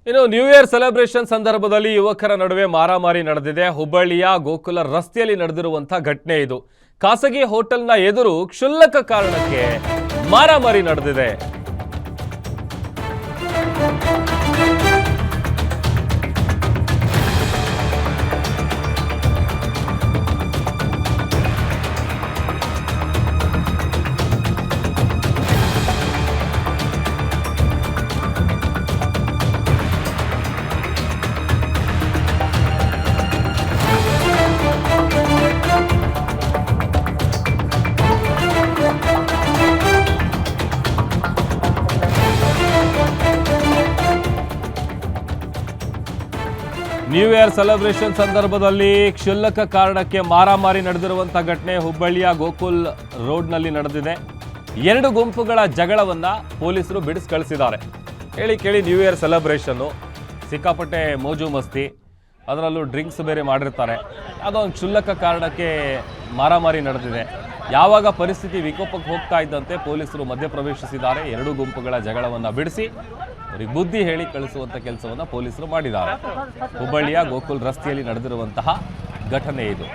ಇನ್ನು new year celebration ಸಂದರ್ಭದಲ್ಲಿ ಯುವಕರ ನಡುವೆ ಮಾರಾಮಾರಿ ನಡೆದಿದೆ. ಹುಬ್ಬಳ್ಳಿಯ ಗೋಕುಲ ರಸ್ತೆಯಲ್ಲಿ ನಡೆದಿರುವಂತಹ ಘಟನೆ ಇದು. ಖಾಸಗಿ ಹೋಟೆಲ್ನ ಎದುರು ಕ್ಷುಲ್ಲಕ ಕಾರಣಕ್ಕೆ ಮಾರಾಮಾರಿ ನಡೆದಿದೆ. ನ್ಯೂ ಇಯರ್ ಸೆಲೆಬ್ರೇಷನ್ ಸಂದರ್ಭದಲ್ಲಿ ಕ್ಷುಲ್ಲಕ ಕಾರಣಕ್ಕೆ ಮಾರಾಮಾರಿ ನಡೆದಿರುವಂತಹ ಘಟನೆ ಹುಬ್ಬಳ್ಳಿಯ ಗೋಕುಲ್ ರೋಡ್ನಲ್ಲಿ ನಡೆದಿದೆ. ಎರಡು ಗುಂಪುಗಳ ಜಗಳವನ್ನ ಪೊಲೀಸರು ಬಿಡಿಸಿ ಕಳಿಸಿದ್ದಾರೆ. ಹೇಳಿ ಕೇಳಿ ನ್ಯೂ ಇಯರ್ ಸೆಲೆಬ್ರೇಷನ್ನು, ಸಿಕ್ಕಾಪಟ್ಟೆ ಮೋಜು ಮಸ್ತಿ, ಅದರಲ್ಲೂ ಡ್ರಿಂಕ್ಸ್ ಬೇರೆ ಮಾಡಿರ್ತಾರೆ. ಅದೊಂದು ಕ್ಷುಲ್ಲಕ ಕಾರಣಕ್ಕೆ ಮಾರಾಮಾರಿ ನಡೆದಿದೆ. ಯಾವಾಗ ಪರಿಸ್ಥಿತಿ ವಿಕೋಪಕ್ಕೆ ಹೋಗ್ತಾ ಇದ್ದಂತೆ ಪೊಲೀಸರು ಮಧ್ಯಪ್ರವೇಶಿಸಿದ್ದಾರೆ. ಎರಡು ಗುಂಪುಗಳ ಜಗಳವನ್ನ ಬಿಡಿಸಿ ಅವರಿಗೆ ಬುದ್ಧಿ ಹೇಳಿ ಕಳಿಸುವಂಥ ಕೆಲಸವನ್ನು ಪೊಲೀಸರು ಮಾಡಿದ್ದಾರೆ. ಹುಬ್ಬಳ್ಳಿಯ ಗೋಕುಲ್ ರಸ್ತೆಯಲ್ಲಿ ನಡೆದಿರುವಂತಹ ಘಟನೆ ಇದು.